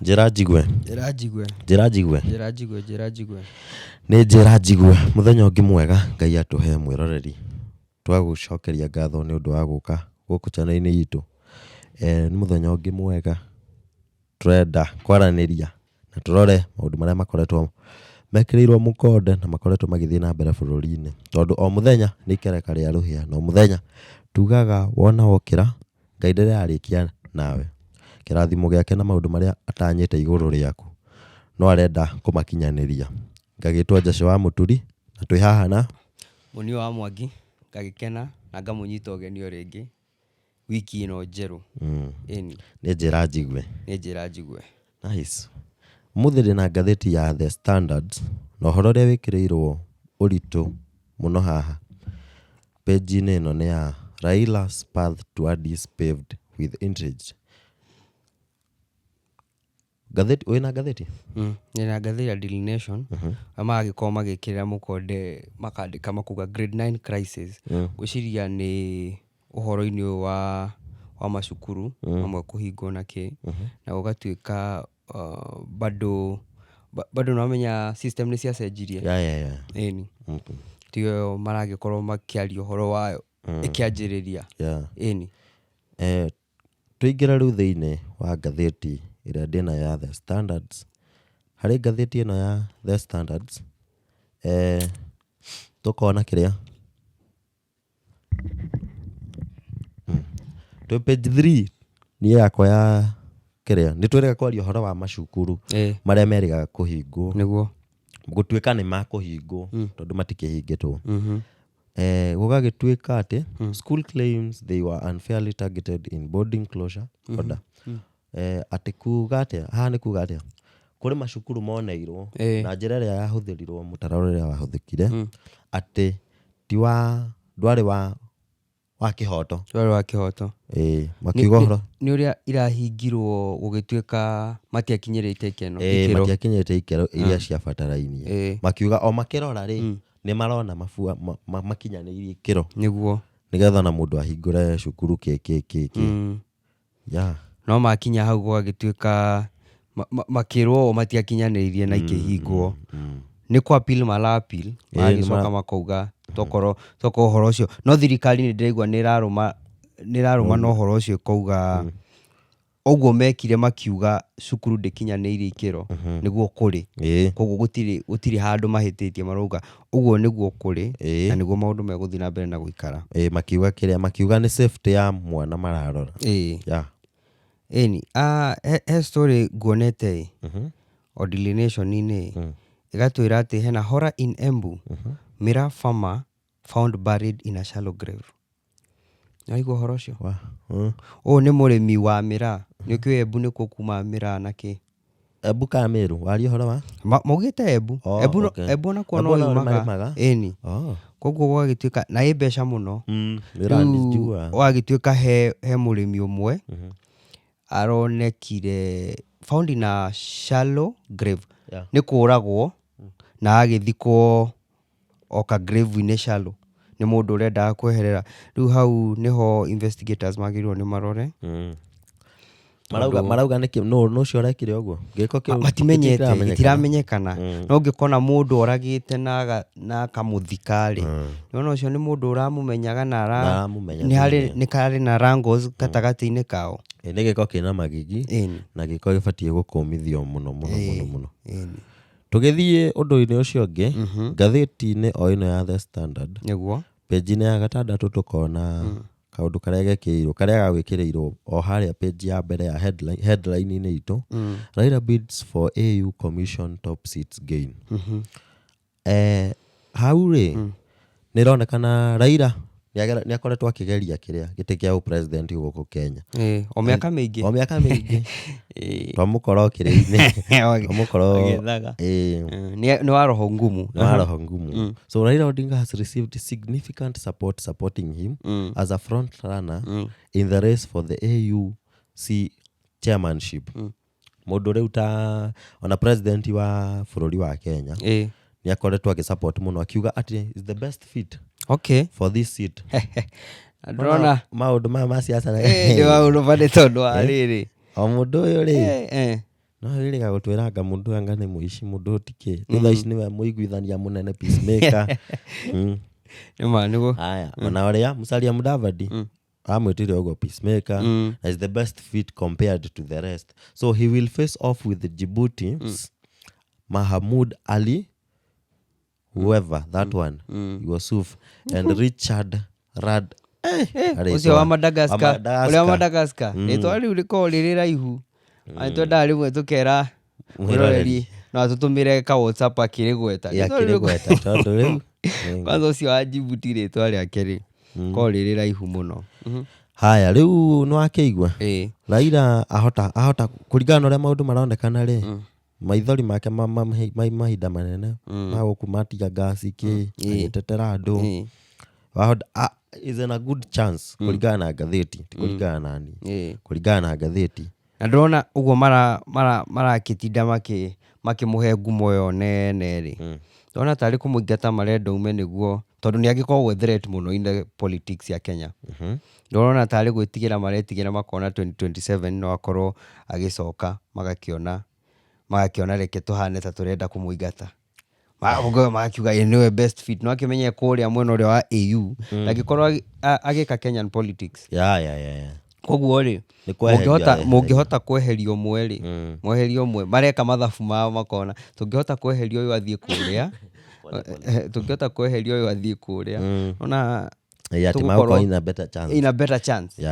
Njĩra njigwe. Nĩ njĩra njigwe. Mũthenya ũngĩ mwega Ngai atũhe mwĩroreri. Twagũcokeria ngatho nĩ ũndũ wa gũka gũkũ channel-inĩ itũ. Nĩ mũthenya ũngĩ mwega. Tũrenda kwaranĩria na tũrore maũndũ marĩa makoretwo mekĩrĩirwo mũkonde na makoretwo magĩthiĩ na mbere bũrũri-inĩ. Tondũ o mũthenya nĩ ikereka rĩa rũhĩa na o mũthenya tugaga wona wokĩra Ngai ndarĩkia nawe. Kĩrathimo gĩake na maũndũ marĩa atanyĩte igũrũ rĩaku no arenda kũmakinyanĩria. Ngagĩtwo Joshua wa Mũturi na twĩ haha na Mũnio wa Mwangi ngagĩkena na ngamũnyita ũgeni o rĩngĩ wiki ĩno njerũ. Nĩ njĩra njigwe. Nice. Mũthĩ ndĩna ngathĩti ya The Standard na ũhoro ũrĩa wĩkĩrĩirwo ũritũ mũno haha. Page-inĩ ĩno nĩ ya Raila's path to Addis paved with intrigue. Gatheti, wĩna gatheti? Nĩna gatheti ya Daily Nation. Magĩkorwo magĩkĩrĩra mũkonde makandĩka makuga grade 9 crisis. Gwĩciria nĩ ũhoro-inĩ wa macukuru amwe kũhingwo na kĩ. Na gũgatuĩka bado nĩwamenya system nĩ ciacenjirie. Ĩni. Tiyo maragĩkorwo makĩaria ũhoro wayo ĩkĩanjĩrĩria. Ĩni. Tũingĩra rĩu thĩinĩ wa gatheti ĩrĩa ndĩna ya The Standards. Harĩ gatheti ĩno ya The Standards tũkona kĩrĩa twĩ page 3 niĩ yakwa ya kĩrĩa nĩtwĩrĩga kwaria ũhoro wa macukuru marĩa merĩgaga kũhingwo nĩguo gũtuĩka nĩ makũhingwo tondũ matikĩhingĩtwo. Gũgagĩtuĩka atĩ school claims they were unfairly targeted in boarding closure order. Atĩ kuga atĩa, haha nĩ kuga atĩa kũrĩ macukuru moneirwo na njĩra ĩrĩa yahũthĩrirwo mũtaratara ũrĩa wahũthĩkire atĩ ndwarĩ wa kĩhoto. Makiuga ũhoro nĩ ũrĩa irahingirwo gũgĩtuĩka matiakinyĩrĩte ikĩro iria ciabatarainie. Makiuga o makĩrora rĩ nĩ marona mabua makinyanĩirie ikĩro nĩguo nĩgetha na mũndũ ahingũre cukuru no makinya hau gwagĩtuĩka makĩrwo matiakinyanĩirie na ikĩhingwo. Nĩ kwa appeal magĩcoka makauga tokorwo ũhoro ũcio no thirikari nĩ ndĩraigua nĩ ĩrarũma na ũhoro ũcio kauga ũguo mekire makiuga cukuru ndĩkinyanĩirie ikĩro nĩguo kũrĩ. Koguo gũtirĩ handũ mahĩtĩtie marauga ũguo nĩguo kũrĩ na nĩguo maũndũ megũthiĩ na mbere na gũikara. Makiuga nĩ safety ya mwana mararora. Ĩni he story nguonete o Daily Nation-inĩ ĩgatwĩra atĩ hena horror in Embu. Miraa farmer found buried in a shallow grave. Naigua ũhoro ũcio? Ũyũ nĩ mũrĩmi wa miraa. Nĩũkĩũĩ Embu nĩkuo kuma miraa na kĩ? Embu ka Meru waria ũhoro wa? Maugĩte Embu. Embu nakuo no yumaga. Ĩni. Koguo gwagĩtuĩka na ĩ mbeca mũno. Gwagĩtuĩka he mũrĩmi ũmwe aronekire found in a shallow grave. Nĩ kũragwo na agĩthikwo oka grave-inĩ shallow nĩ mũndũ ũrendaga kweherera. Rĩu hau nĩho investigators magĩrĩirwo nĩ marore. Marauga nĩkĩ no ũcio ũrekire ũguo gĩko kĩu matimenyete gĩtiramenyekana. No ũngĩkona mũndũ oragĩte na kamũthikarĩ nĩwona ũcio nĩ mũndũ ũramũmenyaga na nĩ karĩ na wrangles gatagatĩ-inĩ kao. Nĩ gĩko kĩna magigi na gĩko gĩbatiĩ gũkũmithio mũno. Tũgĩthiĩ ũndũ-inĩ ũcio ũngĩ ngathĩti-inĩ o ĩno ya The Standard nĩguo page-inĩ ya 6 tũkona kaũndũ karĩa gagwĩkĩrĩirwo o harĩa page ya mbere ya headline-inĩ itũ. Raila bids for AU commission top seats gain. Hau rĩ nĩronekana Raila nĩ akoretwo akĩgeria gĩtĩ kĩa president gũkũ Kenya o mĩaka mĩingĩ twamũkora kĩrĩ-inĩ nĩ wa roho ngumu. So Raila Odinga has received significant support supporting him as a front runner in the race for the AUC chairmanship. Mũndũ rĩu ta ona president wa bũrũri wa Kenya nĩ akoretwo agĩsupport mũno akiuga atĩ is the best fit for this seat. Ndrona maũndũ ma siasa nĩ maũndũ bade tondũ wa rĩrĩ o mũndũ ũyũ rĩ no rĩrĩ gagũtwĩranga mũndũ anga nĩ mũici mũndũ tike thutha ici nĩwe mũiguithania mũnene peacemaker. Haya ona ũrĩa Musalia Mudavadi amwĩtire ũguo peacemaker is the best fit compared to the rest, so he will face off with Djibouti Mahamoud Ali whoever that one Yusuf and Richard Rad ucio wa Madagascar ule wa Madagascar nitwa riu riko riri raihu twenda rimwe tukera mwiroreri no tutumire ka WhatsApp akirigweta tondu riu kwanza ucio wa Djibouti ritwa riake ri ko riri raihu muno. Haya riu no akĩigua Raila ahota kũringana ũrĩa maũndũ maronekana ri maithori make mahinda manene magũkumatiga gasi ki agĩtetera andũ is in a good chance kũringana na ngathĩti kũringana nani kũringana na ngathĩti na ndĩrona ũguo marakĩtinda makĩmũhe ngumo yo nene ri ndĩrona tarĩ kũmũingata marenda ume nĩguo tondũ nĩ agĩkoragwo threat mũno in the politics ya Kenya. Ndĩrona tarĩ gwĩtigĩra maretigĩra makona 2027 no akorwo agĩcoka magakĩona reke tũhane ta tũrenda kũmũingata makiuga nĩwe best fit no akĩmenye kũrĩa mwena ũrĩa wa AU agĩkorwo agĩka Kenyan politics. Koguo rĩ mũngĩhota kweherio mweri mweherio mwe mareka mathabu mao makona tũngĩhota kweherio ũyũ athiĩ kũrĩa tũngĩhota kweherio ũyũ athiĩ kũrĩa ona tũkorwo in a better chance.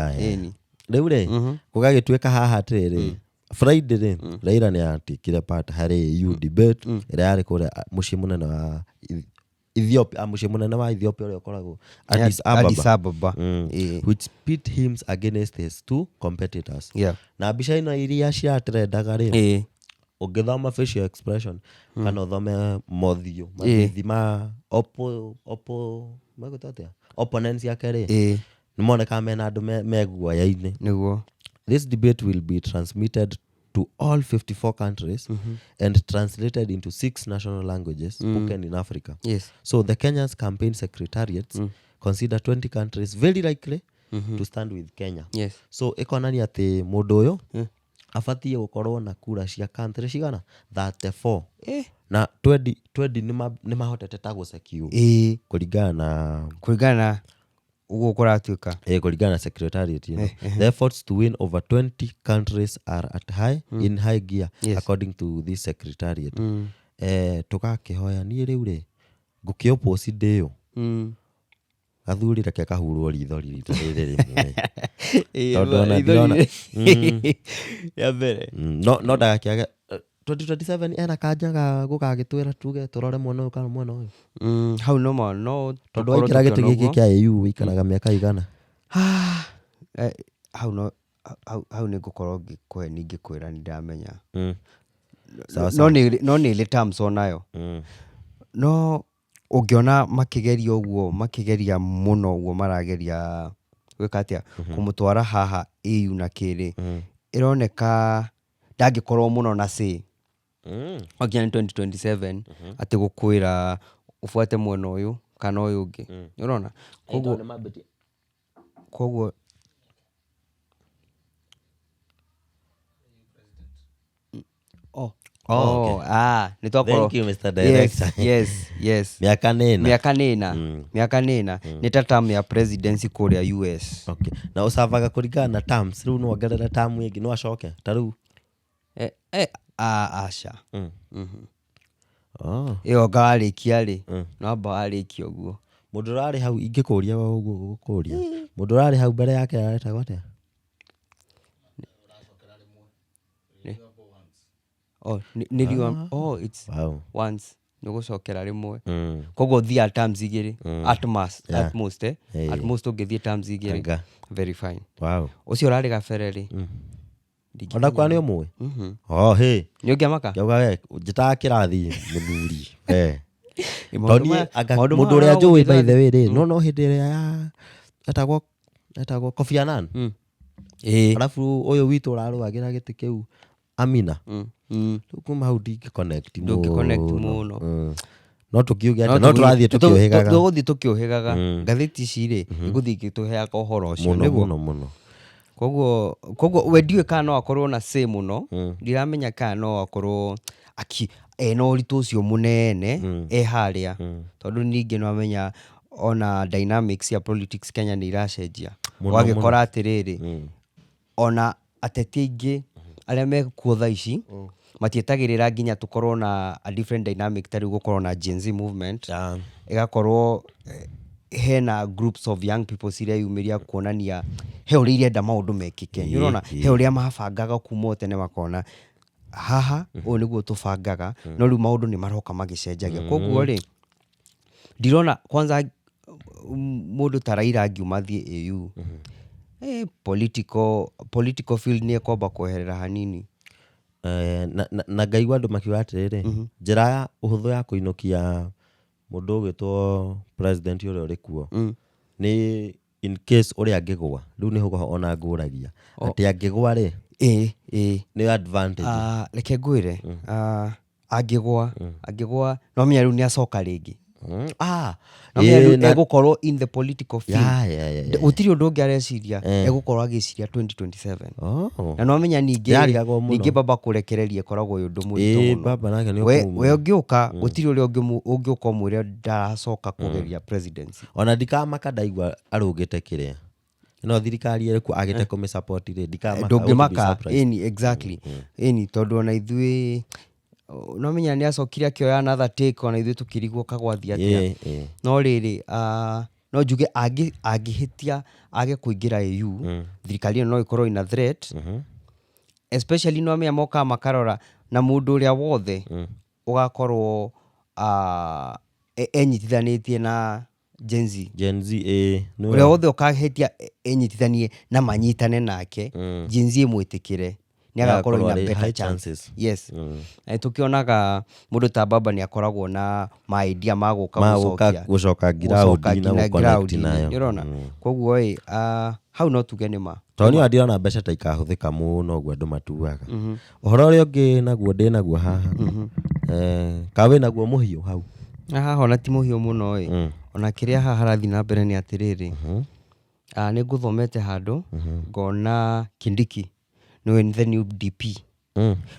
Rĩu rĩ gũgagĩtuĩka haha atĩrĩrĩ Friday rĩ Raila nĩ atikire part harĩ EU debate ĩrĩa yarĩ kũrĩa mũciĩ mũnene wa Ethiopia mũciĩ mũnene wa Ethiopia ũrĩa ũkoragwo Addis Ababa which pit him against his two competitors. Na mbica ĩno iria ciratrendaga rĩ ũngĩthoma facial expression kana ũthome mothiũ mathima opponents yake rĩ nĩmoneka mena andũ meguoya-inĩ nĩguo. This debate will be transmitted to all 54 countries and translated into 6 national languages spoken in Africa. So the Kenya's campaign secretariats consider 20 countries very likely to stand with Kenya. So ikonania ati mũndũ ũyũ abatie gũkorwo na kura cia country cigana 34 na 20 nĩ mahotete ta gũsecure kũringana ugo kuratuika kũringana secretariat the efforts to win over 20 countries are at high gear according to this secretariat. Tukakĩhoya niĩ rĩu rĩ ngũkĩoppose ndĩyo gathuri reke kahurwo ritho rita rĩrĩ rĩmwe tondũ ona ndĩrona ya mbere no ndagakĩage 2027 ena kanjaga gũgagĩtwĩra tuge tũrore mwena ũyũ kana mwena ũyũ hau no tondũ waikara gĩtĩ gĩkĩ kĩa AU wĩikaraga mĩaka igana hau nĩ ngũkorwo ngĩkũhe ningĩ kwĩra nĩ ndamenya no nĩ ile terms onayo no ũngĩona makĩgeria mũno ũguo marageria gwĩka atĩa kũmũtwara haha AU na kĩrĩ ĩroneka ndangĩkorwo mũno na okinya 2027 atĩ gũkwĩra ũfuate mwena ũyũ kana ũyũ ũngĩ ũrona koguo Thank you Mr. Director. Yes. Miaka nĩna nĩ ta term ya presidency kũrĩa US. Na ũcavaga kũringana na terms rĩu no ongerere term ĩngĩ no acoke ta rĩu aca ĩyo ngarĩkia rĩ no amba warĩkia ũguo mũndũ ũrarĩ hau ingĩkũria ũguo gũkũria mũndũ ũrarĩ hau mbere yake aretagwo atĩa it's once nĩgũcokera rĩmwe koguo thia terms igĩrĩ at most ũngĩthiĩ terms igĩrĩ very fine. Ũcio ũrarĩ gabere rĩ Onda kwa nĩ ũmwe nĩ ũngĩamaka yauga njĩtaga kĩrathi mũthuri mũndũ ũrĩa njũĩ by the way rĩ no hĩndĩ ĩrĩa etagwo Kofi Annan alafu ũyũ witũ ũrarũagĩra gĩtĩ kĩu Amina rĩu kuma hau ndingĩconnect mũno no tũkiuge atĩ no tũrathiĩ tũkĩũhĩgaga ngathĩti ici rĩ igũthiĩ igĩtũheaga ũhoro ũcio mũno koguo we ndiũĩ kana no akorwo na say mũno ndiramenya kana no akorwo ena ũritũ ũcio mũnene harĩa tondũ ningĩ no amenya ona dynamics ya politics Kenya nĩ iracenjia wagĩkora atĩrĩrĩ ona ateti aingĩ arĩa mekuo thaa ici matietagĩrĩra nginya tũkorwo na a different dynamic tarĩ gũkorwo na Gen Z movement ĩgakorwo hena groups of young people cireyumĩria kuonania he ũrĩa irenda maũndũ mekĩke nĩ ũrona he ũrĩa mabangaga kuma tene makona haha ũũ nĩguo tũbangaga no rĩu maũndũ nĩ maroka magĩcenjagia koguo rĩ ndirona kwanza mũndũ ta Raila angiuma thiĩ AU political field nĩ ekwamba kweherera hanini na ngaigua andũ makiuga atĩrĩrĩ njĩra ya ũhũthũ ya kũinũkia mũndũ ũgĩtwo president ũrĩa ũrĩ kuo nĩ in case ũrĩa angĩgũa rĩu nĩ hũgũha ona ngũragia atĩ angĩgũa rĩ nĩ advantage reke ngwĩre angĩgũa no menya rĩu nĩ acoka rĩngĩ egũkorwo in the political field gũtirĩ ũndũ ũngĩ areciria egũkorwo agĩciria 2027 na no menya ningĩ baba kũrekereria koragwo ũndũ mũritũ mũno we ũngĩũka gũtirĩ ũrĩa ũngĩũka ũmwĩre ndaracoka kũgeria presidency ona ndikamaka ndaigua arũgĩte kĩrĩa no thirikari ĩrĩku agĩte kũmĩsupport rĩ ndũngĩmaka exactly tondũ ona ithuĩ no menya nĩ acokire akĩoya another take ona ithuĩ tũkĩrigwo kagwathi atĩa no rĩrĩ no njuge angĩhĩtia age kũingĩra AU thirikari ĩno no ĩkorwo ina threat especially no menya moka makarora na mũndũ ũrĩa wothe ũgakorwo enyitithanĩtie na Gen Z ũrĩa wothe ũkahĩtia enyitithanie na manyitane nake Gen Z ĩmwĩtĩkĩre nĩ agakorwo ina better chances yes tukionaga mũndũ ta baba nĩ akoragwo na idea magũka gũcoka ground na connect nayo nĩrona koguo hau no tuge nĩ ma tondũ ndirona mbeca ta ikahũthĩka mũno ũguo andũ matuaga ũhoro ũrĩa ũngĩ naguo ndĩ naguo haha kawe naguo mũhiũ hau haha ona ti mũhiũ mũno ona kĩrĩa haha harathiĩ na mbere nĩ atĩrĩrĩ nĩ ngũthomete handũ ngona Kindiki no the new DP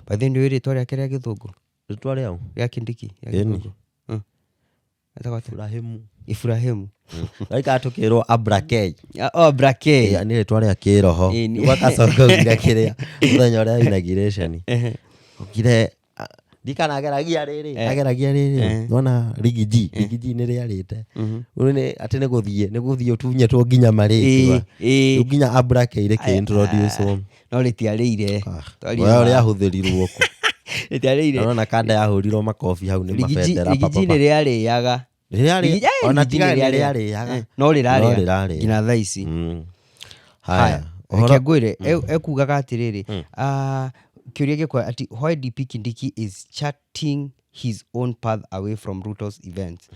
by then ndio rĩtwa rĩake rĩa gĩthũngũ rĩtwa rĩao rĩa Kindiki ya gĩthũngũ Ibrahim Raika tukirwo Abrakei Abrakei nĩ rĩtwa rĩa kĩroho wakacoka ugira kĩrĩa mũthenya ũrĩa inauguration ukire ndikana ageragia rĩrĩ nona Rigiji nĩ rĩarĩte nĩ atĩ nĩ gũthiĩ ũtunye tũ nginya marĩtwa nginya Abrakei rĩkĩ introduce no rĩtiarĩire ũrĩa ahũthĩrirwo ku rĩtiarĩire nona kanda yahũrirwo makobi hau nĩ mabendera papa Rigiji nĩ rĩarĩaga ona tiga rĩarĩaga no rĩrarĩa nginya thaa ici haya reke ngwĩre ekugaga atĩrĩrĩ kĩũria gĩkwa ati why DP Kindiki is charting his own path away from Ruto's events.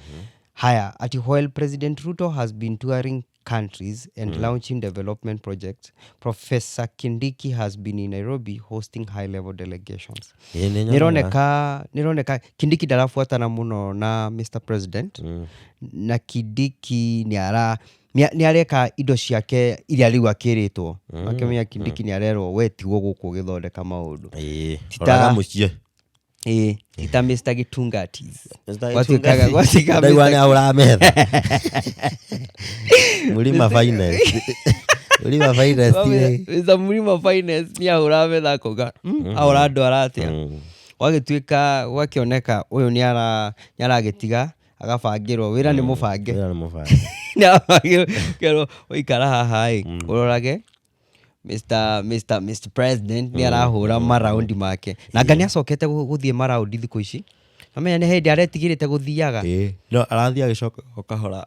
Haya ati while President Ruto has been touring countries and launching development projects, Professor Kindiki has been in Nairobi hosting high-level delegations. Nironeka Kindiki ndarafuatana muno na Mr. President na Kindiki nĩ areka indo ciake iria rĩu akĩrĩtwo akĩmenya Kindiki nĩ arerwo we tigwo gũkũ gĩthondeka maũndũ oraga mũciĩ tita Mr. Gitungatis ndaigua nĩ ũrametha Mlima Finance Mlima Finance nĩ ũrametha akauga ahora andũ aratia wagĩtuĩka gwakĩoneka ũyũ nĩ aragĩtiga agabangĩrwo wĩra nĩ mũbange nĩagĩrwo ũikara haha ũrorage Mr. President nĩ arahũra maraundi make na nga nĩ acokete gũthiĩ maraundi thikũ ici amenya nĩ hĩndĩ aretigĩrĩte gũthiaga no arathiĩ agĩcoka kahora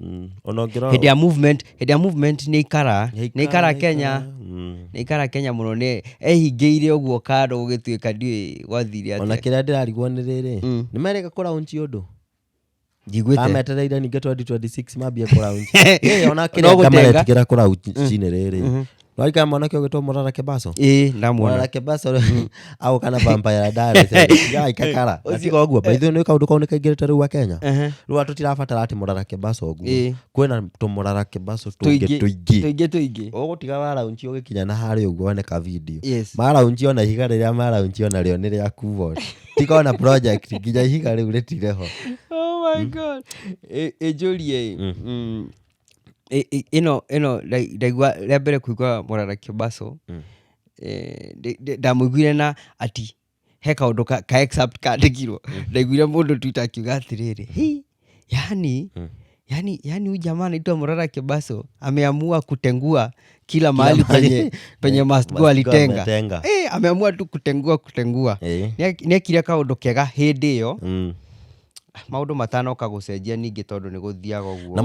hĩndĩ ya movement nĩ ikara Kenya nĩ ikara Kenya mũno nĩ ehingĩire ũguo kando gũgĩtuĩka ndiũĩ gwathire atĩa ona kĩrĩa ndĩrarigwo nĩ rĩrĩ nĩ merĩga kũraunci ũndũ metereire ningĩ 2026 mambie kũraunci ona kĩrĩa ngamaretigĩra kũraunci nĩ rĩrĩ no ika mwanake ogitwo Morara Kebaso ndamuona Morara Kebaso au kana vampire diary ya ikakara atiga oguo baithu ni kaundu kau ni kaingirite riu wa Kenya riu atutirabatara ati Morara Kebaso oguo kwina to Morara Kebaso tuingi ugutiga wara unchi ugikinya na hari uguo one ka video mara unchi ona ihiga riria mara unchi ona rio ni ria kuvo tikona project nginya ihiga riu ritireho. Oh my god ejurie ino ndaigua rĩa mbere kuigua Morara Kebaso ndamuiguire na ati he kaundu ka excerpt kandikirwo ndaiguire mundu Twitter akiuga atiriri yani huyu jamaa anaitwa Morara Kebaso ameamua kutengua kila mahali penye must go alitenga ameamua tu kutengua niekire kaundu kega hindi iyo maundu matanoka gucenjia ningi tondu ni guthiaga uguo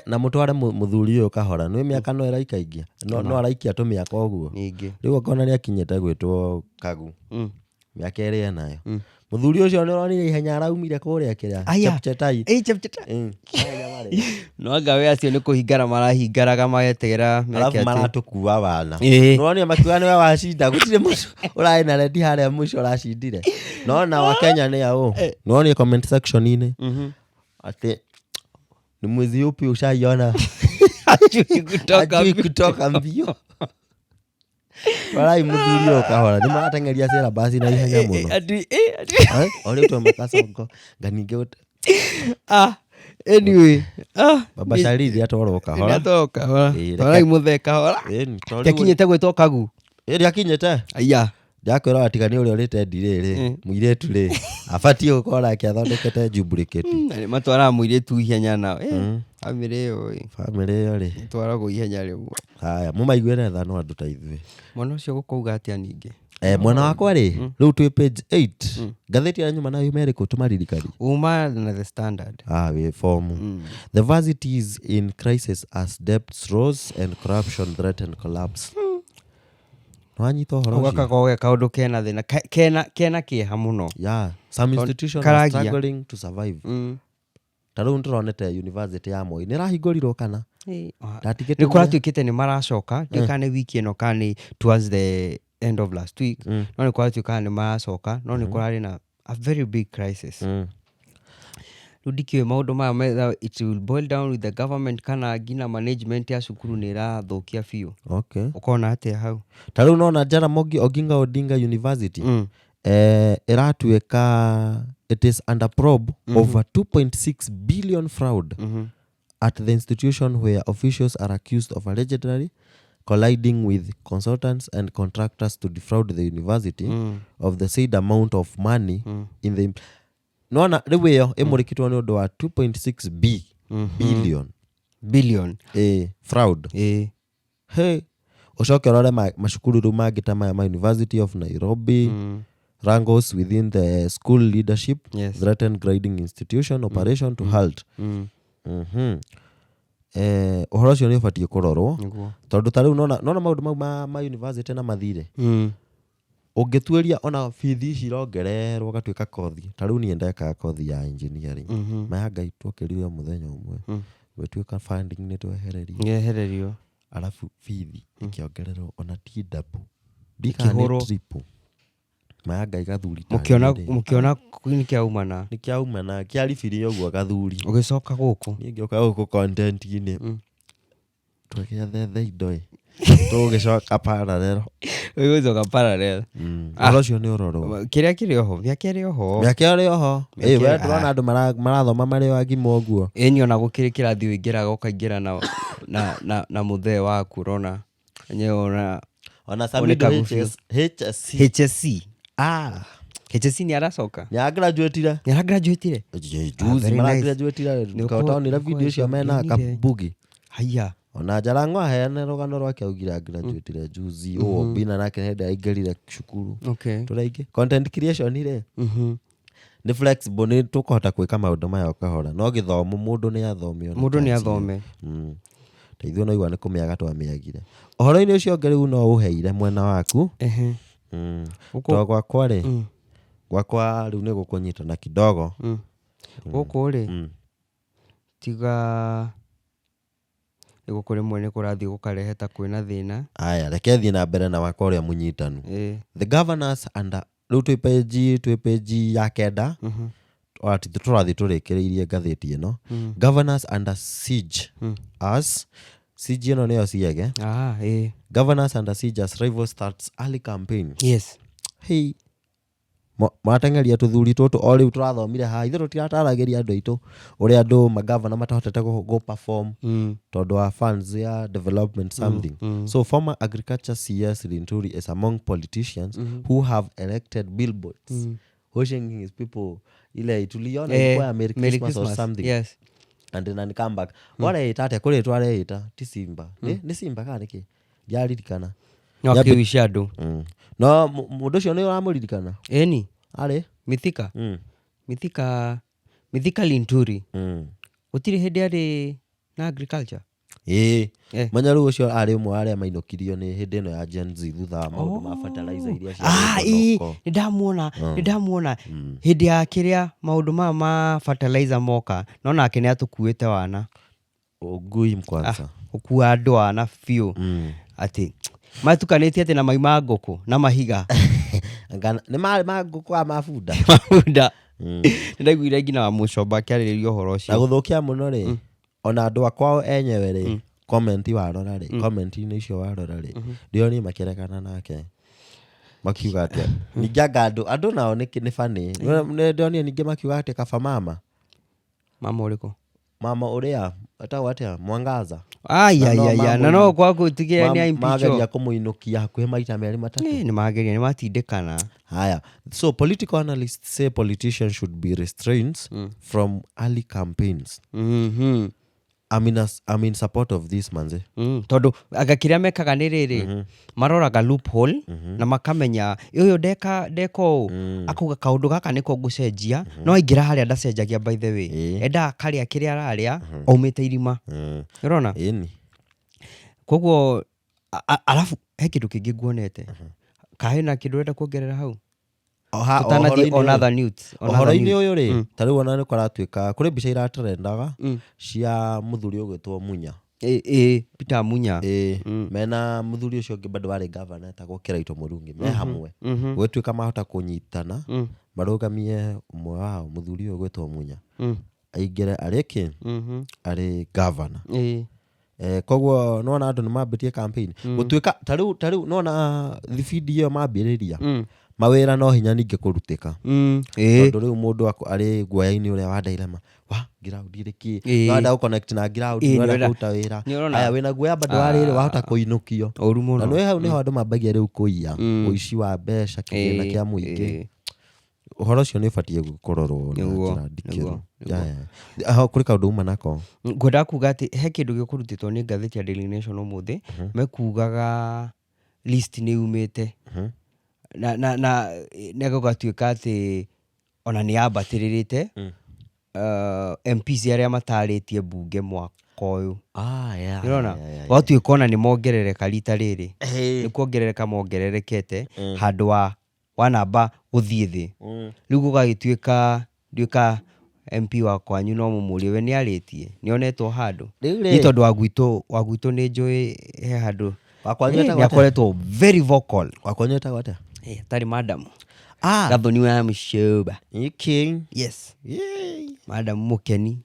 na mutware muthuri uyu kahora nwi miaka no iraikaingia no araikia tu miaka uguo riu akona ni akinyete gwitwo Kagu miaka iri enayo muthuri ucio ni uronire ihenya araumire kuria kiria Chepchetai no anga we acio ni kuhingara marahingaraga magetegera alafu maratukua wana uronire makiuga ni we wacinda gutire muco urai na rendi haria muco uracindire no na wa Kenya ni au uronire comment section ini ati ni mwizi upi ushaiona ajui kutoka mbio warai muthuri uyu kahora ni maratengeria cera basi na ihenya muno ori to makasongo nganinge anyway baba Sharithi atoro kahora warai mutheka hora tekinyete gwitwo Kagu akinyete ndakwira atigani uria urite ndiriri muiretu ri abatie gukora akiathondekete jubricate ni matwara muiretu ihenya nao family yo ri twaragwo ihenya rimwe haya mumaiguire tha no andu ta ithuĩ mwana ucio gukauga atia ningi mwana wakwa ri riu twi page 8 gatheti ya nyuma na America tumaririkari uma na The Standard we form the varsity is in crisis as debts rose and corruption threaten collapse wanyito horo ugakoge kaundu kena thina kena kieha muno some institutions are struggling to survive taru nturonete university ya Moi ni rahingurirwo kana ni kuratuikite ni maracoka ndikane wiki ino kani towards the end of last week no ni kuratuika ni maracoka no ni kurari na a very big crisis rudikiwe maundu maya it will boil down with the government kana gina management ya cukuru ni rathukia biu ukona atia hau taru nona Jaramogi Oginga Odinga University iratuika it is under probe over 2.6 billion fraud at the institution where officials are accused of allegedly colliding with consultants and contractors to defraud the university of the said amount of money in the nona riu iyo imurikitwo ni undu wa 2.6 billion fraud ucoke urore macukuru riu mangi ta maya ma University of Nairobi wrangles within the school leadership threatened grading institution operation to halt uhoro cio ni ubatie kurorwo tondu tariu nona maundu mau ma university na mathire ungitueria ona fithi cirongererwo gatuika kothi tariu ni ndeka kothi ya engineering maya ngai twokeririo muthenya umwe wetuika funding ni twehererio alafu fithi ikiongererwo ona ti double dikahoro triple maya ngai gathuri mukiona ni kiaumana kiaribiri uguo gathuri ugicoka guku ni ngioka guku content ini twekia the indo tugicoka parallel ugicoka parallel ucio ni uroro kiria kiri oho miaka iri oho we ndurona andu marathoma mari wagimo uguo ni ona gukiri kirathi wingira ukaingira na muthee wa kurona nyeona ona sabido HSC HSC ni aracoka ni graduate juzi graduate nikaona video cia mena kabugi haya ona Jalang'o aheane rugano rwake augira graduate juzi bina nake henda aigerire cukuru turaige content creation ire ni flexible ni tukuhota gwika maundu maya ukahora no githomo mundu ni athome teithio no igwa ni kumiaga twamiagire uhoro-ini ucio ngeriu no uheire mwena waku to gwakwa ri gwakwa riu ni gukunyita na kidogo guku ri tiga iguo kuri mwene kurathi gukarehe ta kwina thina aya reke thiĩ na mbere na waka ũrĩa mũnyitanu the governors under rĩu twĩ page ya kenda ati tũrathi tũrĩkĩrĩirie ngathĩti ĩno governors under siege as siege ĩno nĩyo ciege governors under siege as rival starts early campaign yes hey matengeria tũthuri tũtũ o rĩu tũrathomire ha ithe tũtirataragĩria andũ aitũ ũrĩa andũ magavana matahotete go perform tondũ wa funds ya development something so former agriculture CS Linturi is among politicians who have elected billboards wishing his people ile tuliona kwa Merry Christmas or something yes and then come back wale tate kule twareita ti Simba ni Simba kana ki yaririkana no kiwisha andũ no mũndũ ũcio nĩ ũramũririkana eni arĩ Mithika Linturi gũtirĩ hĩndĩ arĩ na agriculture manya rĩu ũcio arĩ ũmwe arĩa mainũkirio nĩ hĩndĩ ĩno ya Gen Z thutha wa maũndũ ma fertilizer iria nĩndamuona hĩndĩ ya kĩrĩa maũndũ ma fertilizer moka no nake nĩ atũkuĩte wana ngui mkwanza ũkua andũ wana biũ atĩ matukanĩtie atĩ na mai ma ngũkũ na mahiga nĩ ma ngũkũ a mabunda nĩndaiguire nginya wa Mũcomba akĩarĩrĩria ũhoro ũcio na gũthũkia mũno rĩ ona andũ akwao enyewe rĩ comment warora rĩ comment-inĩ icio warora rĩ ndĩonire makĩrekana nake makiuga atĩ ningĩ andũ nao nĩ funny ndĩonire ningĩ makiuga atĩ kaba mama ũrĩkũ mama ũrĩa atagwo atĩa Mwangaza na no kwa gũtigĩra nĩ impeach mageria kũmũinũkia hakuhĩ maita merĩ matatũ nĩ mageria nĩ matindĩkana haya so political analysts say politicians should be restrained from early campaigns I'm in support of this manze tondũ agakĩrĩa mekaga nĩ rĩrĩ maroraga loophole na makamenya ũyũ ndeka ũũ akuga kaũndũ gaka nĩko ngũcenjia no aingĩra harĩa ndacenjagia by the way enda karĩa kĩrĩa ararĩa aumĩte irima ũrona koguo alafu he kĩndũ kĩngĩ nguonete kahe na kĩndũ ũrenda kuongerera hau tũtanathiĩ on other news ũhoro-inĩ ũyũ rĩ ta rĩu ona nĩ kũratuĩka kũrĩ mbica iratrendaga cia mũthuri ũgwĩtwo Munya Peter Munya mena mũthuri ũcio ũngĩ bado warĩ governor etagwo Kĩraito Mũrungi me hamwe gwĩtuĩka mahota kũnyitana marũgamie ũmwe wao mũthuri ũyũ ũgwĩtwo Munya aingĩre arĩ arĩ governor koguo nona andũ nĩ mambĩtie campaign gũtuĩka ta rĩu nona thibindi ĩyo mambĩrĩria mawĩra no hinya ningĩ kũrutĩka tondũ rĩu mũndũ arĩ guoya-inĩ ũrĩa wa Dailema wa ground rĩkĩ wanda gũconnect na ground wenda kũruta wĩra aya wĩna guoya bado warĩrĩ wahota kũinũkio na nĩ hau nĩho andũ mambagia rĩu kũiya ũici wa mbeca kĩgĩna kĩa mũingĩ ũhoro ũcio nĩ ũbatiĩ kũrorwo na njĩra ndikĩru kũrĩ kaũndũ uma nako ngwenda kuga atĩ he kĩndũ gĩkũrutĩtwo nĩ ngathĩti ya Daily Nation ũmũthĩ mekugaga list nĩ umĩte na gũgatuĩka atĩ ona nĩ ambatĩrĩrĩte MPs arĩa matarĩtie mbunge mwaka ũyũ ũrona gwatuĩka ona nĩ mongerereka rita rĩrĩ nĩ kuongerereka mongererekete handũ wa namba gũthiĩ thĩ rĩu gũgagĩtuĩka MP wa kwanyu no mũmũrie we nĩ arĩtie nĩ onetwo handũ nĩ tondũ wa gwitũ nĩ njũĩ he handũ nĩ akoretwo very vocal wakwanyu etagwo atĩa tarĩ madam Gathoni wa Mũcomba yes madam mũkeni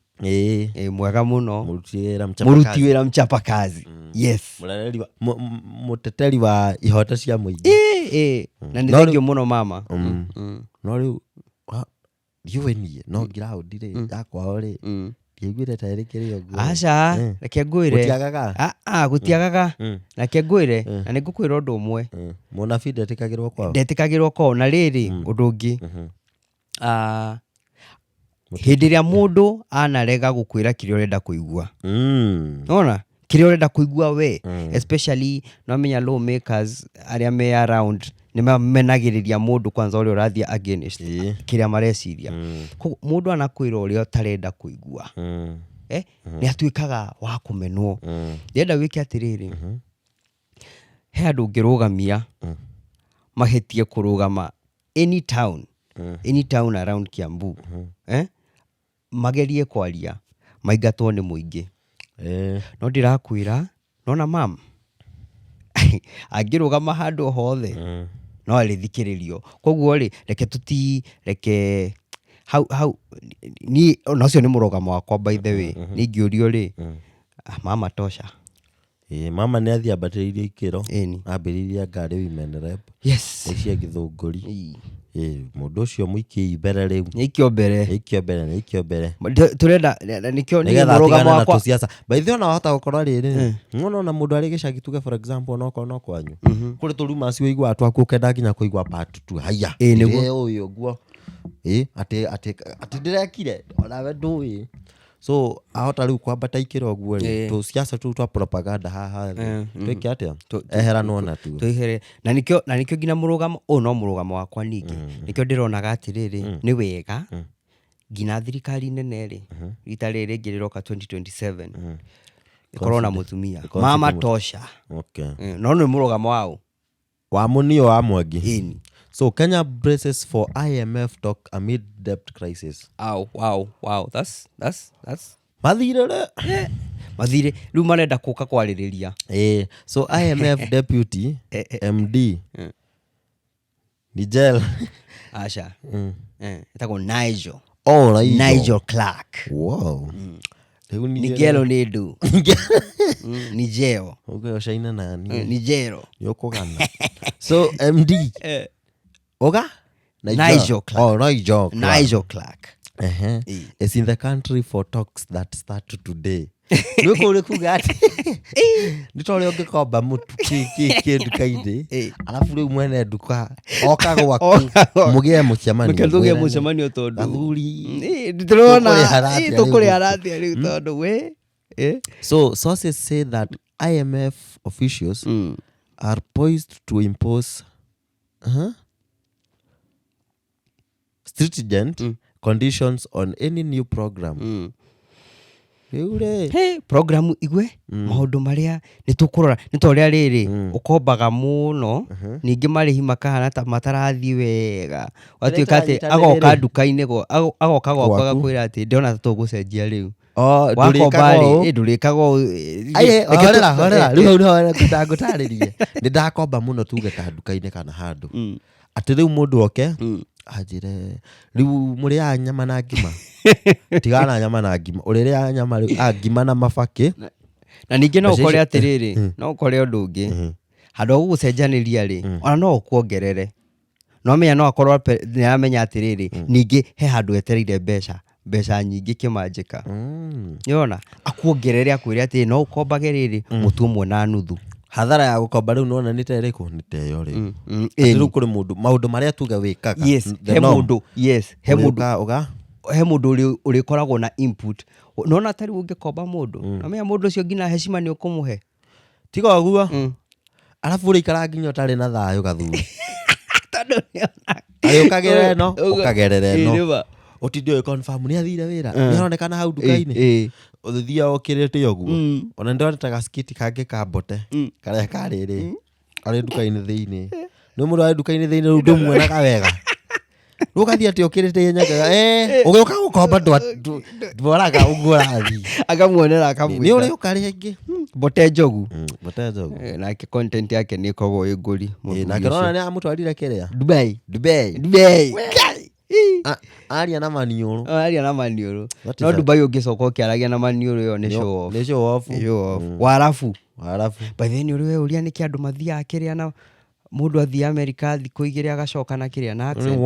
mwega mũno mũruti wĩra mchapa kazi yes mũteteri wa ihoto cia mũingĩ na nĩ thengio mũno mama no rĩu ndiũĩ niĩ no ground rĩ yakwao rĩ ndiaiguire ta ĩrĩkĩrĩ ũguo aca reke ngwĩre gũtiagaga reke ngwĩre na nĩ ngũkwĩra ũndũ ũmwe mũnabii ndetĩkagĩrwo kwao na rĩrĩ ũndũ ũngĩ hĩndĩ ĩrĩa mũndũ anarega gũkwĩra kĩrĩa ũrenda kũigua nona kĩrĩa ũrenda kũigua we especially no menya lawmakers arĩa me around nĩ mamenagĩrĩria mũndũ kwanza ũrĩa ũrathiĩ against kĩrĩa mareciria mũndũ anakwĩra ũrĩa ũtarenda kũigua nĩ atuĩkaga wa kũmenwo ndĩrenda wĩke atĩrĩrĩ he andũ ũngĩrũgamia mahĩtie kũrũgama any town around Kiambu magerie kwaria maingatwo nĩ mũingĩ no ndirakwira nona mam angirugama handu hothe no arithikiririo koguo ri reke hau ni nocio ni murugamo wakwa by the way ningiurio ri mama tosha mama nä athiä ambatĩrĩirie ikĩro ambĩrĩirie ngari women rep cia gĩthũngũri mũndũ ũcio mũikie mbere rĩu ikio mbere turenda nikio ni murugamo wakwa baithe ona wahota gũkorwo rĩrĩ ona mũndũ arĩ gĩcagi tuge for example onokorwo no kwanyu kũrĩ tũruma cio igua twaku ũkenda nginya kũigua part 2 haya ũyũ guo atĩ ndĩrekire onawe ndũĩ so ahota rĩu kwambata ikĩro guo rĩ tũciaca tũu twa propaganda haha twĩke atĩa eheranwo na tu twĩhere na nikio nginya mũrugamo no mũrugamo wakwa ningĩ nikio ndĩronaga atĩrĩrĩ nĩ wega nginya thirikari nene rĩ rita rĩrĩ rĩngĩ rĩroka 2027 ikorwo na mũtumia mama tosha no nĩ mũrugamo wao wa mũnio wa Mwangi. So Kenya braces for IMF talk amid debt crisis. Wow. That's Mathire riu marenda kũka kwarĩrĩria. So IMF deputy MD Nigel Asha. Etagwo Nigel. Nigel Clark. Wow. Nigelo nedu. Nigel. Okay, shaina nani? Nigelo. Yokogana. So MD Oga? Nigel Clark. Nigel Clark. Is in the country for talks that start today. Nuko kugati. Nitole ongekomba mutu kindu-kaini. Alafu riu mwene nduka oka gwaku mugie mucemanio. Muketugie mucemanio tondu. Gathuri. Ndĩrona tukuri haratia riu tondu we. So sources say that IMF officials are poised to impose stringent conditions on any new program. Program igwe maundu maria nitukurora nitoria riri ukombaga muno ningi marihi makahana ta matarathi wega watuika ati agoka nduka-ini agoka gwakwa gakwira ati ndiona ta tugucenjia riu ndurikago horera riu ngutagutaririe ndakomba muno tuge ta nduka-ini kana handu ati riu mundu oke ajire riu muria nyama na ngima tigana nyama na ngima uriria nyama ngima na mabaki na ningi no ukore atiriri no ukore undu ungi handu gugucenjaniria ri ona no ukuongerere no menya no akorwo ni amenya atiriri ningi he handu etereire mbeca nyingi kimanjika yona akuongerere akwire ati no ukombage riri mutu umwe na nuthu hathara ya gukomba riu nona ni tereko ni teyo riu riu kuri mundu maundu maria tuga wikaga he mundu uri koragwo na input nona tari ungikomba mundu namenya mundu ucio ngina heshima ni ukumuhe tiga guo alafu uri ikara nginya tari na thayo gathuri tondu niona ayukagerere no ukagerere no otidio confirm ni athire wira ni aronekana hau nduka-ini uthithia okirite oguo ona ndoneta gaskiti kange kambote karia kariri ari nduka-ini thiini no mundu ari nduka-ini thiini ru ndumwe na wega ugathia ati okirite yenyaga ugiuka gukomba dwaraga ugurathi akamuonera akamwita ni uri ukari ingi bote njogu na content yake ni kogo iguri na kirona ni amutwarire kiria Dubai aria na maniuru no Dubai ungicoka ukiaragia na maniuru yo ni show off warafu by then uri uria ni kiandu mathia akiria na mundu athia America thiku igiri agacoka na kiria na accent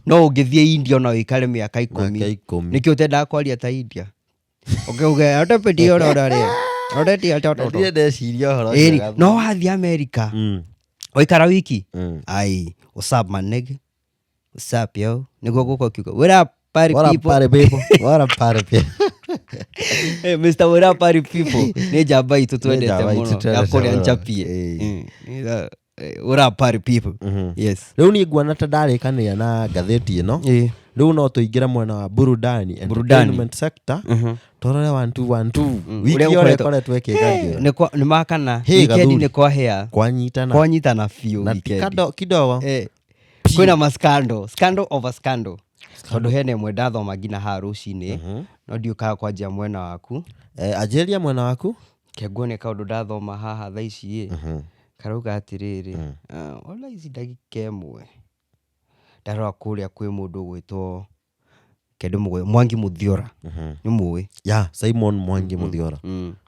no ungithie India na wikare miaka 10 nikio utenda kwaria ta India okay atapeti ora odeti atoto ndeciria horo no wathia America oikara wiki ai what's up man nigga what's up yo niguo guko kiugo what up party people hey Mr. what up party people ni jamba itu twendete muno yakoria nchapie what up party people yes riu ni nguana ta ndarikania na gatheti ino riu no tuingira mwena wa burudani entertainment sector torore 1212 wiki ore koretwe kigagia ni makana weekend ni kwa hair kwanyitana few weekend kidogo kwina scandal over scandal tondu hene mwe ndathoma ngina ha rucini no ndiukaga kwanjia mwena waku ajeria mwena waku kenguone kaundu ndathoma haha thaa ici karauga atiriri ona ici ndagika imwe ndarora kuria kwi mundu gwitwo Kende Mwangi Muthiora ni muwe Simon Mwangi Muthiora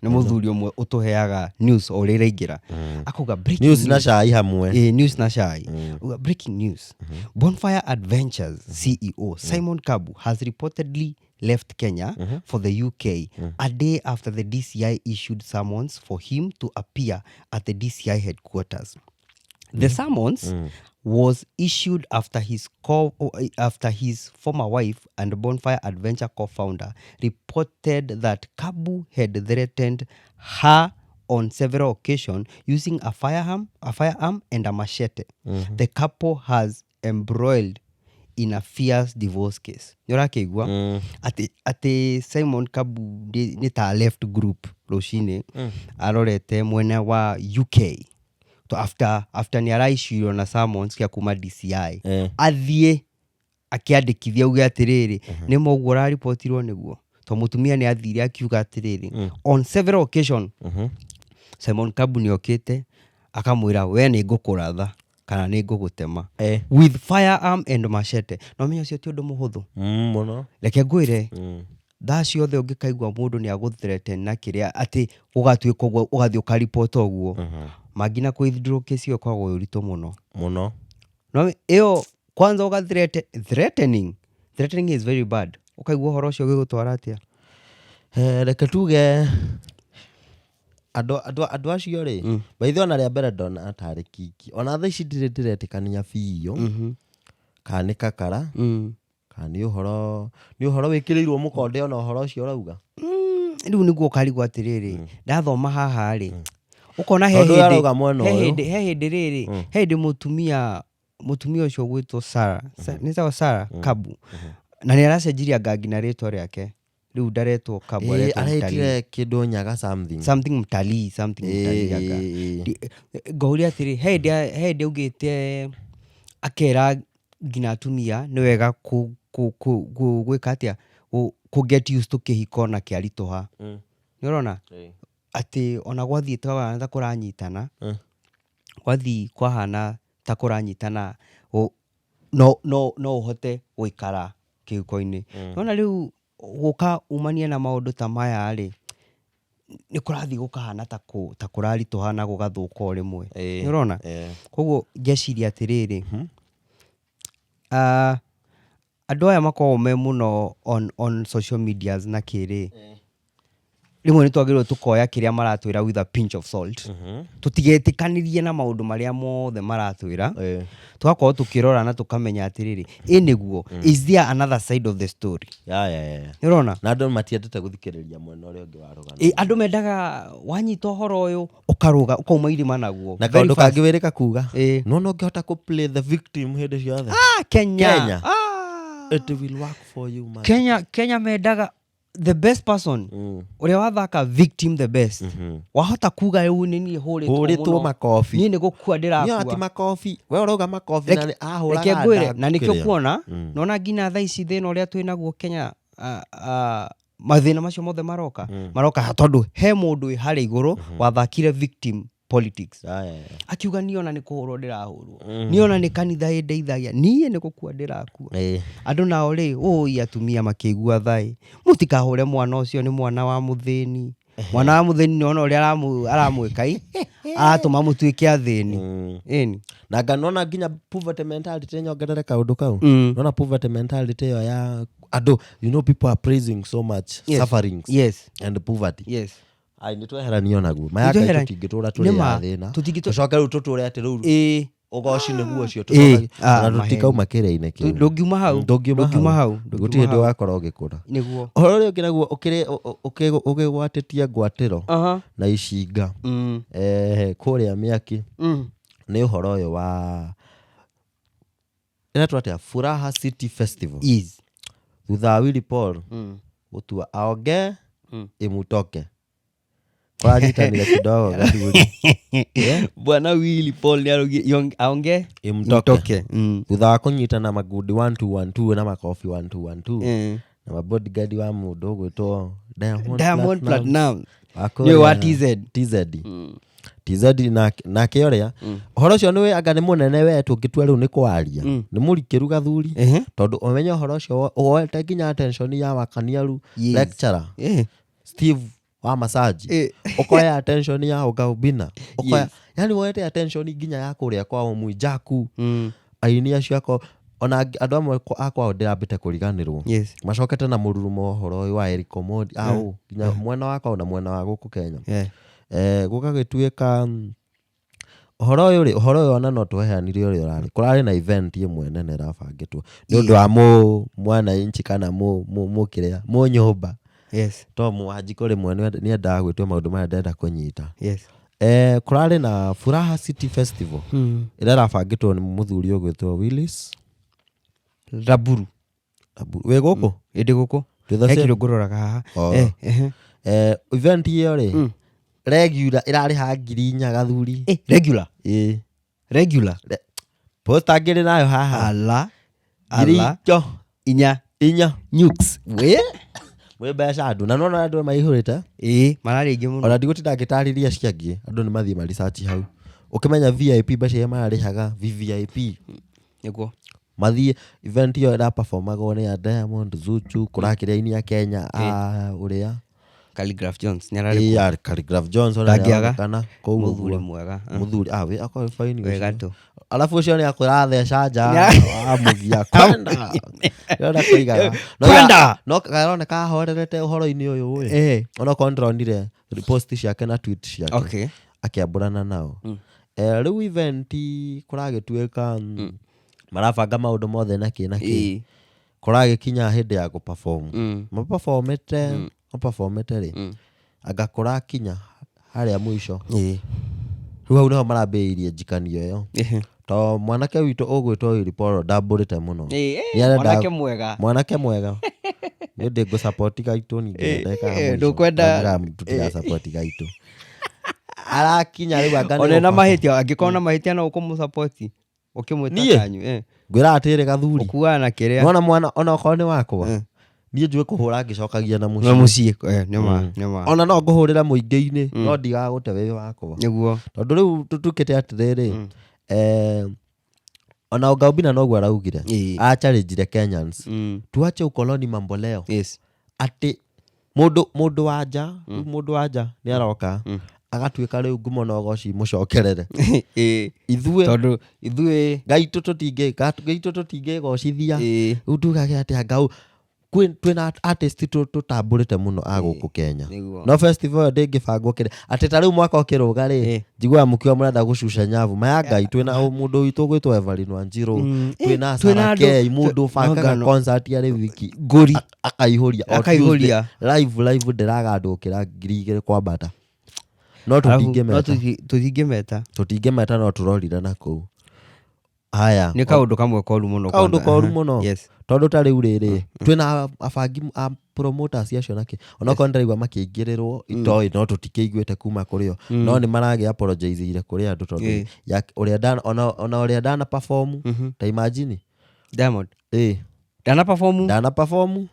ni muthuri umwe utuheaga news o rira ingira akuga breaking news na cai hamwe news na cai breaking news Bonfire Adventures CEO Simon Kabu has reportedly left Kenya for the UK a day after the DCI issued summons for him to appear at the DCI headquarters. The summons was issued after his former wife and Bonfire Adventure co-founder reported that Kabu had threatened her on several occasions using a firearm and a machete. The couple has embroiled in a fierce divorce case. Nyorakeigua ati Simon Kabu ni ta left group Roshine arorete mwena wa UK. So after ni araishio na summons kia kuma DCI athie akiandikithia uge atiriri ni moguo ra reportirwo niguo to mutumia ni athire akiuga atiriri on several occasions Simon Kabu ni okite akamwira we ni ngukuratha kana ni ngugutema with firearm and machete no menyo cio ti undu muhuthu muno leke ngwire thaa ciothe ungikaigua mundu ni aguthreaten na kiria ati ugatwika uguo ugathio ka report oguo magina ku withdraw case yo kwagwo urito muno no iyo kwanza uga threatening is very bad ukaigua horo cio gigutwara atia reke tuge adu acio ri baitho na ria mbere ndona atari kiki ona thaa ici ndiretikania biyo kana kakara kana ni uhoro wikirirwo mukonde ona uhoro ucio urauga riu niguo karigwa atiriri ndathoma haha ri ukona hehinde riri hehinde mutumia ucio gwitwo Sarah ni Sarah Kabu na ni aracenjiria gangi na ritwa riake riu ndaretwo Kabu aretire kindu nyaga something mtalii aga ngauria atiri hehinde ugite akera ngina atumia ni wega gwika atia ku get used to kihiko na kiaritoha ni urona ati ona gwathie ta kuranyitana gwathie kwahana ta kuranyitana no uhote guikara kihiko-ini ona riu guka umania na maundu ta maya ri ni kurathi gukahana ta kuraritoha na gugathuka o rimwe ni urona koguo ngeciria atiriri andu aya makoragwo me muno on social medias na kiri rimwe ni twagirwo tukoya kiria maratwira with a pinch of salt tutigetikanirie na maundu maria mothe maratwira tugakorwo tukirora na tukamenya atiriri niguo is there another side of the story ni urona na andu matiendete guthikiriria mwena uria ungi wa rugano andu mendaga wanyita horo uyu ukaruga ukauma irima naguo na kaundu kangi wirika kuga no ngihota ku play the victim hindi ciothe Kenya it will work for you man Kenya mendaga the best person uria wathaka victim the best wahota kuga riu ni ni huritwo makofi ni gukua ndirakua ni ati makofi we urauga makofi na ahuraga nda na nikio kuona nona ngina thaa ici thina uria twinaguo Kenya mathina macio mothe maroka tondu he mundu hari iguru wathakire victim politics akiuga niona ni kuhurwo ndirahurwo niona ni kanitha indeithagia nie ni gukua ndirakua andu nao ri atumia makigua thai mutikahure mwana ucio ni mwana wa muthini ni ona uria aramwikai atuma mutwike athini na nganona nginya poverty mentality nyongerere kaundu kau nona poverty mentality yo ya andu people are praising so much sufferings and poverty ai ni tweheranio naguo mayaka tutingitura turi thina tucoke riu tuture ati riu ugoci niguo cio na tutikauma kiria-ini kiu ndungiuma hau gutiri ndu wakora ugikura niguo uhoro ri ungi naguo ukigwatitia ngwatiro na icinga kuria miaki ni uhoro uyu wa ira Furaha City Festival thutha wa Willy Paul gutua aonge imutoke kwa nyitanire kidogo gathuri bwana Willy Paul ni arugi aonge imtoke thutha wa kunyitana magundi 1212 na makofi 1212 na bodyguard wa mundu gwitwo Diamond Platinum Nĩ wa TZ. TZ nake ũrĩa ũhoro ũcio nĩ anga nĩ mũnene we tũngĩtua rĩu nĩ kwaria nĩ mũrikĩru gathuri tondũ ũmenye ũhoro ũcio woete nginya attention ya wakaniaru lecturer Steve wa massage ukoya attention ya Ogaubina ukoya yani woete attention nginya ya kũrĩa kwao Mwijaku aini acio ako ona andũ amwe akwa ndirambĩte kũriganĩrwo macokete na mũrurumo ũhoro ũyũ wa Eric Omondi nginya mwena wakwa na mwena wa gũkũ Kenya gũgagĩtuĩka ũhoro ũyũ ona no tũheanire ũrĩa ũrarĩ kũrarĩ na event ĩmwe nene ĩrabangĩtwo nĩ ũndũ wa mwana inchi kana mũkĩrĩa mũnyũmba to Wanjikũ rĩmwe nĩ endaga gwĩtwo maũndũ maya ndenda kũnyita kũrarĩ na Furaha City Festival ĩrĩa ĩrabangĩtwo nĩ mũthuri ũgwĩtwo Willis Raburu wĩ gũkũ ĩndĩ gũkũ hekĩrwo ngũroraga haha event ĩyo rĩ regular ĩrarĩ ha 4,000 gathuri regular posta ngĩrĩ nayo haha ala inya nukes we mbeca andũ na nona andũ maihũrĩte mararĩ aingĩ mũno ona ndigũtinda ngĩtarĩria ciangĩ andũ nĩ mathiĩ research hau ukimenya VIP mbeca iria mararĩhaga VVIP nĩguo mathiĩ event ĩyo ĩraperformagwo nĩ ya Diamond Zuchu kũrakĩrĩa ini ya Kenya ũrĩa Khaligraph Jones nĩararĩ Khaligraph Jones ona kana kou mũthuri mwega mũthuri we akwa fine wega tu alafu ucio nĩ akũratheca nja amugia kwenda kũigaga no karoneka ahorerete ũhoro-inĩ ũyũ we ona controlire post ciake na tweet ciake akĩamburana nao rĩu event kũragĩtuĩka marabanga maũndũ mothe na kĩ kũragĩkinya hĩndĩ ya gũperform maperformete rĩ anga kũrakinya harĩa mũico rĩu hau nĩho marambĩrĩirie njikanio ĩyo to mwanake witũ ũgwĩtwo Wiliporo ndambũrĩte mũno mwanake mwega nĩ ndĩ ngũ-support gaitũ ningĩ ndekaga ndũkwenda tutiga-support gaitũ arakinya rĩu anga ona na mahĩtia angĩkorwo na mahĩtia no ũkũmũ-support ũkĩmwĩta kanyu ngwĩra atĩrĩ gathuri ũkuaga na kĩrĩa ona mwana ona okorwo nĩ wakwa niĩ njũĩ kũhũra ngĩcokagia na mũciĩ ona no ngũhũrĩra mũingĩ-inĩ no ndigagũte wĩ wakwa nĩguo tondũ rĩu tũtukĩte atĩrĩrĩ ona Ogaubina noguo araugire challenge Kenyans tuache ukoloni mambo leo atĩ mũndũ wanja nĩ aroka agatuĩka rĩu ngumo na ũgoci mũcokerere ithuĩ gaitũ tũtingĩgocithia rĩu tugage atĩ angau twĩna artist tũtambũrĩte mũno agũkũ Kenya no festival ndĩngĩbangwo kĩrĩ atĩ ta rĩu mwaka ũkĩrũga rĩ njiguaga mũkiuga mũrenda gũcuca nyavu maya Ngai twĩna mũndũ witũ ũgwĩtwo Evelyn Wanjiru twĩna Sarah Kay mũndũ bangaga concert arĩ wiki ngũri akaihũria live ndĩragandũkĩra 2,000 kwambata no tũtingĩmeta no tũrorire na kũu haya nĩ kaũndũ kamwe koru mũno tondũ ta rĩu rĩrĩ twĩna abangi a promoters acio nake ona korwo ndĩraigua makĩingĩrĩrwo itoĩ no tũtikĩiguĩte kuma kũrĩ o no nĩ maragĩ apologize ire kũrĩ andũ tondũ ona ũrĩa ndana perform ta imagine Diamond ndana perform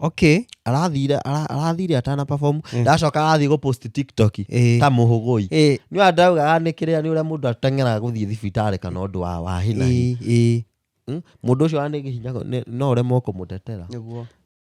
arathire atana perform ndacoka arathiĩ gũpost TikTok ta mũhũgũi nĩ andaugaga nĩ kĩrĩa nĩ ũrĩa mũndũ ateng'eraga gũthiĩ thibitarĩ kana ũndũ wa hinahi mũndũ ũcio nĩ hinya no ũremwo kũmũtetera